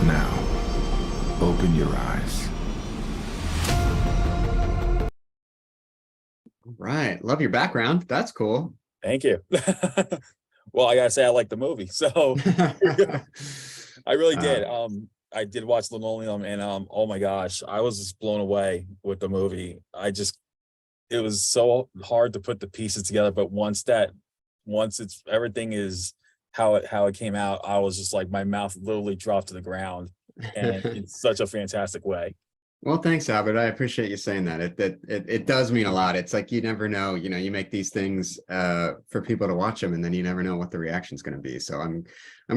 Now, open your eyes. Right. Love your background. That's cool. Thank you. Well, I gotta say I like the movie, so I really did. I did watch Linoleum, and oh my gosh, I was just blown away with the movie. It was so hard to put the pieces together, but once it's everything is how it came out, I was just like my mouth literally dropped to the ground, and in such a fantastic way. Well, thanks, Albert. I appreciate you saying that. It does mean a lot. It's like you never know, you make these things for people to watch them, and then you never know what the reaction's going to be. So I'm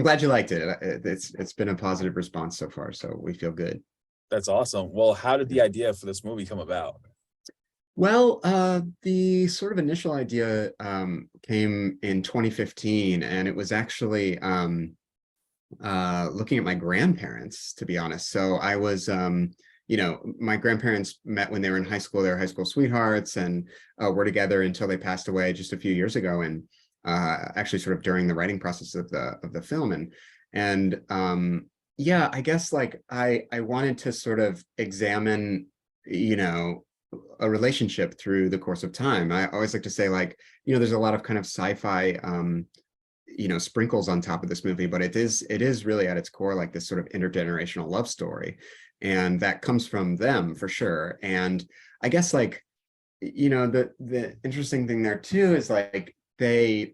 glad you liked it. It's been a positive response so far, so we feel good. That's awesome. Well, how did the idea for this movie come about? Well, the sort of initial idea came in 2015, and it was actually looking at my grandparents, to be honest. So I was my grandparents met when they were in high school. They were high school sweethearts, and were together until they passed away just a few years ago. And actually, sort of during the writing process of the film, and yeah, I guess like I wanted to sort of examine, a relationship through the course of time. I always like to say, like, there's a lot of kind of sci-fi sprinkles on top of this movie, but it is really at its core like this sort of intergenerational love story, and that comes from them for sure. And I guess like the interesting thing there too is like they,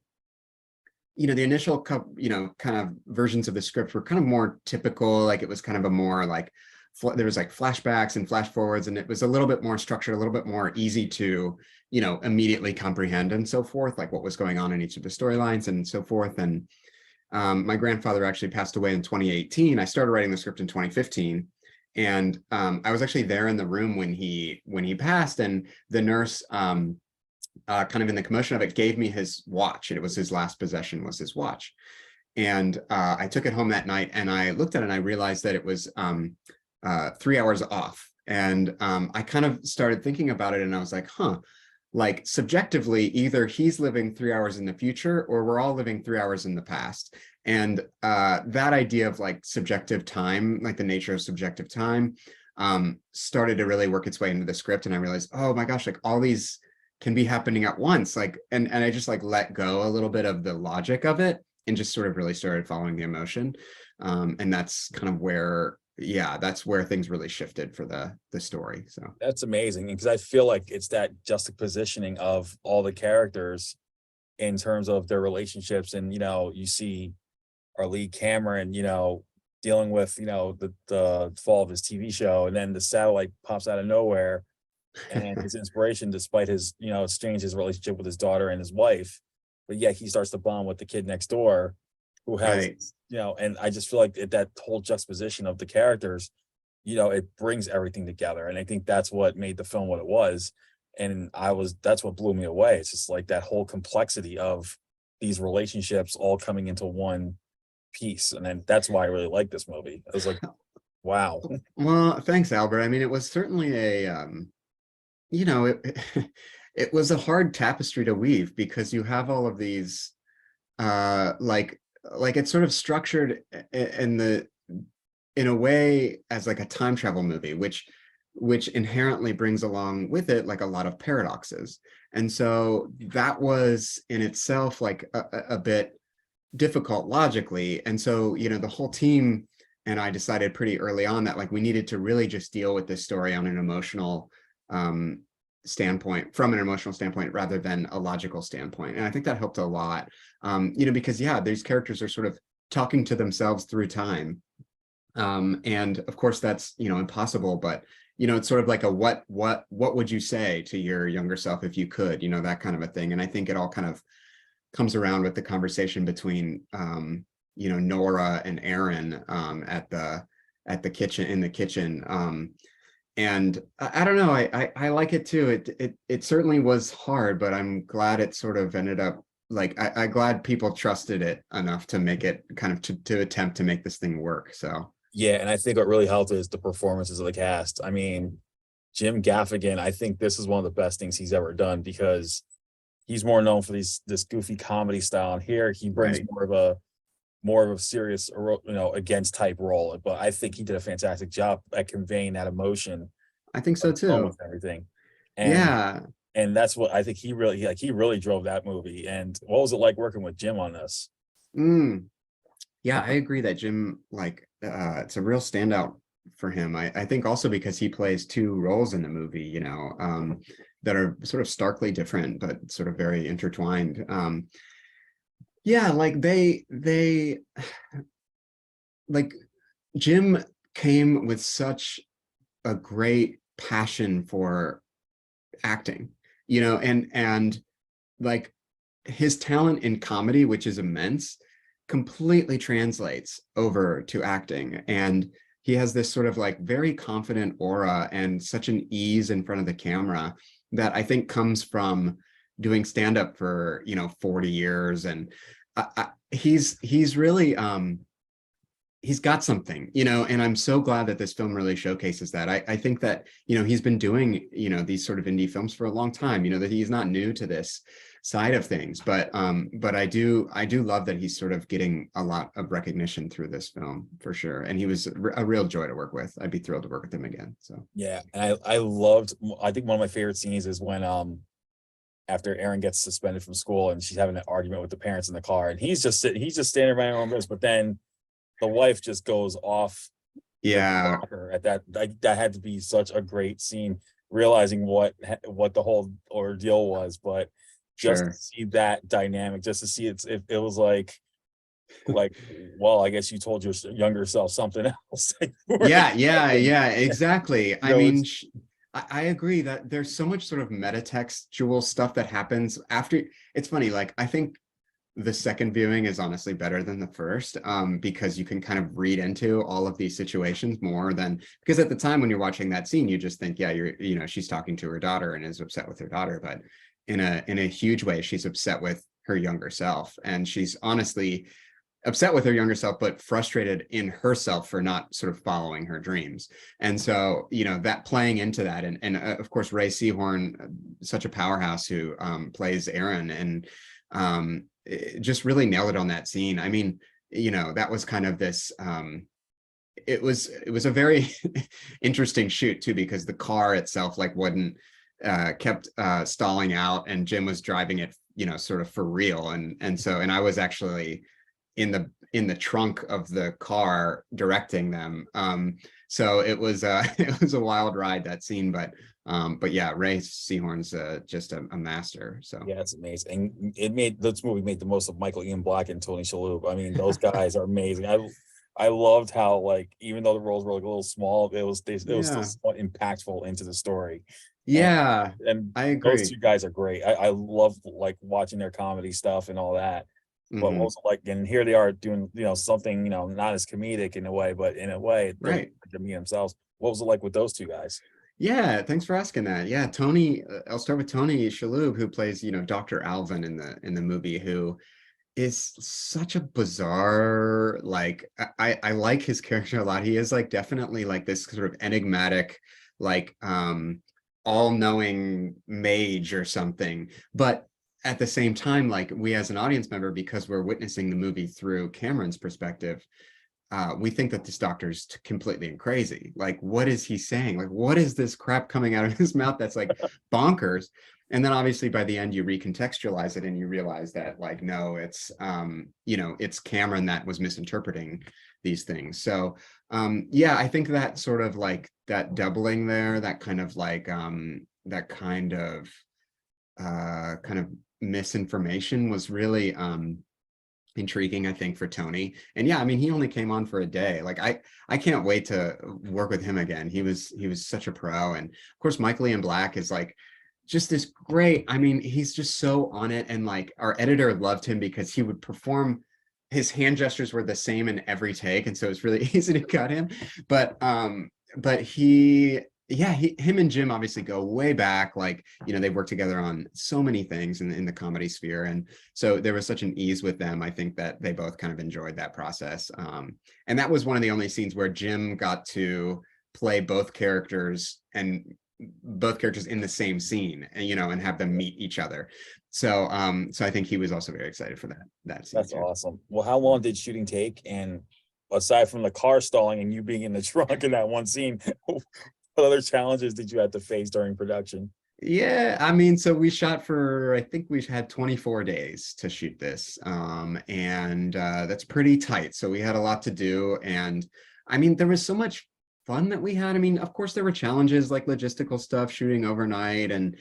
the initial kind of versions of the script were kind of more typical. Like it was kind of a more like there was like flashbacks and flash forwards, and it was a little bit more structured, a little bit more easy to immediately comprehend and so forth, like what was going on in each of the storylines and so forth. And my grandfather actually passed away in 2018. I started writing the script in 2015, and I was actually there in the room when he passed, and the nurse kind of in the commotion of it gave me his watch. It was his last possession, was his watch. And I took it home that night, and I looked at it and I realized that it was 3 hours off. And I kind of started thinking about it, and I was like, like subjectively, either he's living 3 hours in the future or we're all living 3 hours in the past. And that idea of like subjective time, like the nature of subjective time, started to really work its way into the script. And I realized, oh my gosh, like all these can be happening at once. Like, and I just like let go a little bit of the logic of it and just sort of really started following the emotion. And that's kind of where, yeah, that's where things really shifted for the story. So That's amazing, because I feel like it's that juxtapositioning of all the characters in terms of their relationships. And you see our lead Cameron, dealing with the fall of his TV show, and then the satellite pops out of nowhere, and his inspiration, despite his strange his relationship with his daughter and his wife, but yeah, he starts to bond with the kid next door, who has right. and I just feel like that whole juxtaposition of the characters, it brings everything together. And I think that's what made the film what it was. And that's what blew me away. It's just like that whole complexity of these relationships all coming into one piece. And then that's why I really like this movie. I was like, wow. Well, thanks, Albert. I mean, it was certainly a it, it was a hard tapestry to weave, because you have all of these like it's sort of structured in a way as like a time travel movie, which inherently brings along with it like a lot of paradoxes. And so that was in itself like a bit difficult logically. And so the whole team and I decided pretty early on that like we needed to really just deal with this story on an emotional standpoint, from an emotional standpoint rather than a logical standpoint. And I think that helped a lot, because yeah, these characters are sort of talking to themselves through time, and of course that's impossible, but it's sort of like a what would you say to your younger self if you could, that kind of a thing. And I think it all kind of comes around with the conversation between Nora and Aaron at the kitchen, in the kitchen. And I don't know, I like it too. It certainly was hard, but I'm glad it sort of ended up like I'm glad people trusted it enough to make it kind of to attempt to make this thing work. So Yeah, and I think what really helped is the performances of the cast. I mean, Jim Gaffigan, I think this is one of the best things he's ever done, because he's more known for this goofy comedy style, and here he brings Right. more of a serious, against type role. But I think he did a fantastic job at conveying that emotion I think so almost too. everything. And Yeah. that's what I think he really drove that movie. And what was it like working with Jim on this? Mm. Yeah, I agree that Jim, like, it's a real standout for him. I think also because he plays two roles in the movie, that are sort of starkly different, but sort of very intertwined. Yeah, like they like Jim came with such a great passion for acting, and like his talent in comedy, which is immense, completely translates over to acting. And he has this sort of like very confident aura and such an ease in front of the camera that I think comes from doing stand-up for 40 years. And he's really he's got something, and I'm so glad that this film really showcases that. I think that, he's been doing, these sort of indie films for a long time, that he's not new to this side of things, but I do love that he's sort of getting a lot of recognition through this film for sure. And he was a real joy to work with. I'd be thrilled to work with him again. So Yeah, and I think one of my favorite scenes is when after Erin gets suspended from school and she's having an argument with the parents in the car, and he's just standing by her own business, but then the wife just goes off the yeah, blocker at that. Like, that had to be such a great scene, realizing what the whole ordeal was. But just to sure. see that dynamic, just to see it was like, well, I guess you told your younger self something else. Yeah, exactly. I mean, It's I agree that there's so much sort of metatextual stuff that happens after. It's funny, like, I think the second viewing is honestly better than the first, because you can kind of read into all of these situations more than, because at the time when you're watching that scene, you just think, yeah, she's talking to her daughter and is upset with her daughter, but in a huge way, she's upset with her younger self, and she's honestly upset with her younger self, but frustrated in herself for not sort of following her dreams. And so, that playing into that, and of course, Ray Seahorn, such a powerhouse, who plays Aaron, and just really nailed it on that scene. I mean, that was kind of this, it was a very interesting shoot too, because the car itself like wouldn't kept stalling out, and Jim was driving it, sort of for real. And I was actually in the trunk of the car directing them. So it was it was a wild ride, that scene, but yeah, Ray Seahorn's just a master. So Yeah, it's amazing. And this movie made the most of Michael Ian Black and Tony Shalhoub. I mean, those guys are amazing. I loved how, like, even though the roles were like a little small, it was still yeah, somewhat impactful into the story. And yeah, and I those agree. two guys are great. I love, like, watching their comedy stuff and all that. But what Hmm. was it like? And here they are doing, something, not as comedic in a way, but in a way they're Right. to me themselves. What was it like with those two guys? Yeah, thanks for asking that. Yeah, Tony, I'll start with Tony Shalhoub, who plays, Dr. Alvin in the movie, who is such a bizarre, like, I like his character a lot. He is like definitely like this sort of enigmatic, like, all-knowing mage or something. But at the same time, like, we as an audience member, because we're witnessing the movie through Cameron's perspective, we think that this doctor's completely crazy. Like, what is he saying? Like, what is this crap coming out of his mouth that's like bonkers? And then obviously by the end you recontextualize it and you realize that, like, no, it's it's Cameron that was misinterpreting these things. So yeah, I think that sort of like that doubling there, that kind of like that kind of misinformation was really intriguing, I think, for Tony. And yeah, I mean, he only came on for a day. Like, I can't wait to work with him again. He was such a pro. And of course, Michael Ian Black is like just this great, I mean, he's just so on it. And like, our editor loved him because he would perform, his hand gestures were the same in every take, and so it's really easy to cut him. But he, yeah, him and Jim obviously go way back. Like, they work together on so many things in the comedy sphere, and so there was such an ease with them. I think that they both kind of enjoyed that process. And that was one of the only scenes where Jim got to play both characters and both characters in the same scene, and and have them meet each other. So so I think he was also very excited for that scene That's too. awesome. Well, how long did shooting take? And aside from the car stalling and you being in the trunk in that one scene, what other challenges did you have to face during production? Yeah, I mean, so we shot for, I think we had 24 days to shoot this. And that's pretty tight. So we had a lot to do. And I mean, there was so much fun that we had. I mean, of course, there were challenges like logistical stuff, shooting overnight and,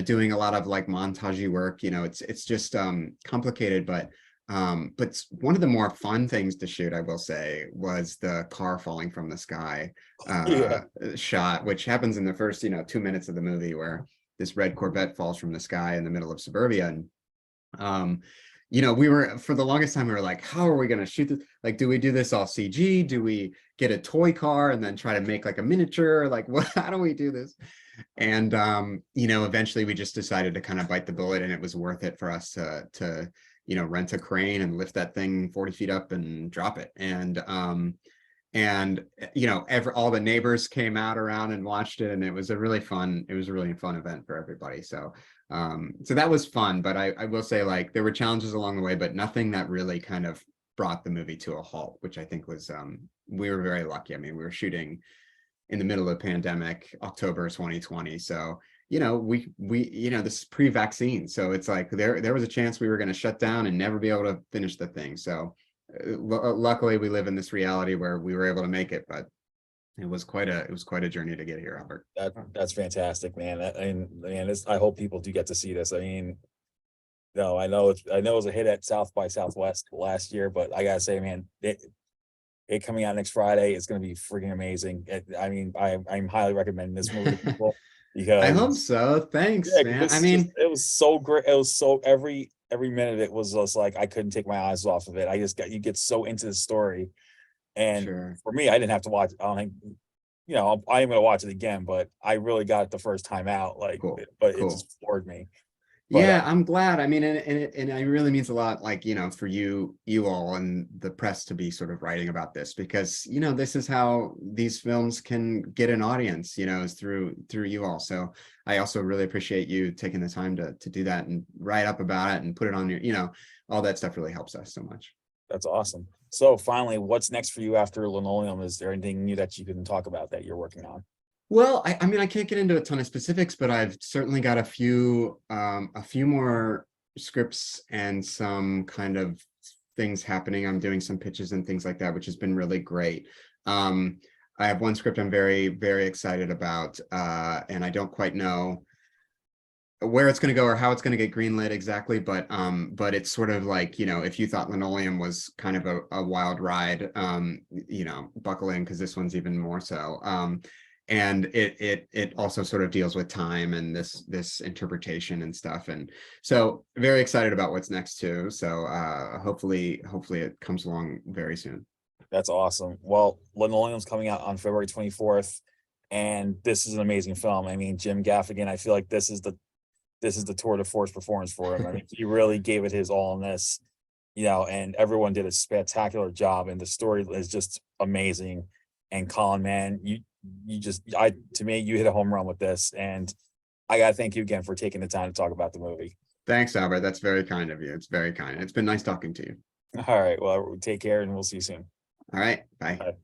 doing a lot of like montagey work. It's just complicated, but one of the more fun things to shoot, I will say, was the car falling from the sky Yeah. shot, which happens in the first 2 minutes of the movie, where this red Corvette falls from the sky in the middle of suburbia. And we were, for the longest time, we were like, how are we going to shoot this? Like, do we do this all CG? Do we get a toy car and then try to make like a miniature? Like, what, how do we do this? And eventually we just decided to kind of bite the bullet, and it was worth it for us to rent a crane and lift that thing 40 feet up and drop it. And all the neighbors came out around and watched it, and it was a really fun event for everybody. So so that was fun. But I will say, like, there were challenges along the way, but nothing that really kind of brought the movie to a halt, which I think was we were very lucky. I mean, we were shooting in the middle of the pandemic, October 2020. So we this is pre-vaccine, so it's like there was a chance we were going to shut down and never be able to finish the thing. So luckily we live in this reality where we were able to make it, but it was quite a journey to get here, Albert. That's fantastic, man. I hope people do get to see this. I mean, no, I know it was a hit at South by Southwest last year, but I gotta say, man, it coming out next Friday is going to be freaking amazing. I mean, I'm highly recommending this movie to people because I hope so. Thanks, man. I mean, it was so great. It was so every minute it was just like I couldn't take my eyes off of it. You get so into the story, and sure. for me, I didn't have to watch. I don't think, I am going to watch it again, but I really got it the first time out. Like, Cool. But Cool. it just floored me. But, yeah, I'm glad. I mean, and it really means a lot, like, for you all and the press to be sort of writing about this, because, this is how these films can get an audience, is through you all. So I also really appreciate you taking the time to do that and write up about it and put it on your, all that stuff really helps us so much. That's awesome. So finally, what's next for you after Linoleum? Is there anything new that you can talk about that you're working on? Well, I mean, I can't get into a ton of specifics, but I've certainly got a few more scripts and some kind of things happening. I'm doing some pitches and things like that, which has been really great. I have one script I'm very, very excited about, and I don't quite know where it's going to go or how it's going to get greenlit exactly, but it's sort of like, if you thought Linoleum was kind of a wild ride, buckle in, because this one's even more so. And it also sort of deals with time and this interpretation and stuff, and so very excited about what's next too. So hopefully it comes along very soon. That's awesome. Well, Linoleum's coming out on February 24th, and this is an amazing film. I mean, Jim Gaffigan, I feel like this is the tour de force performance for him. I mean, he really gave it his all in this, and everyone did a spectacular job, and the story is just amazing. And Colin, man, to me, you hit a home run with this, and I gotta thank you again for taking the time to talk about the movie. Thanks, Albert. That's very kind of you. It's very kind. It's been nice talking to you. All right, well, take care, and we'll see you soon. All right, bye. Bye.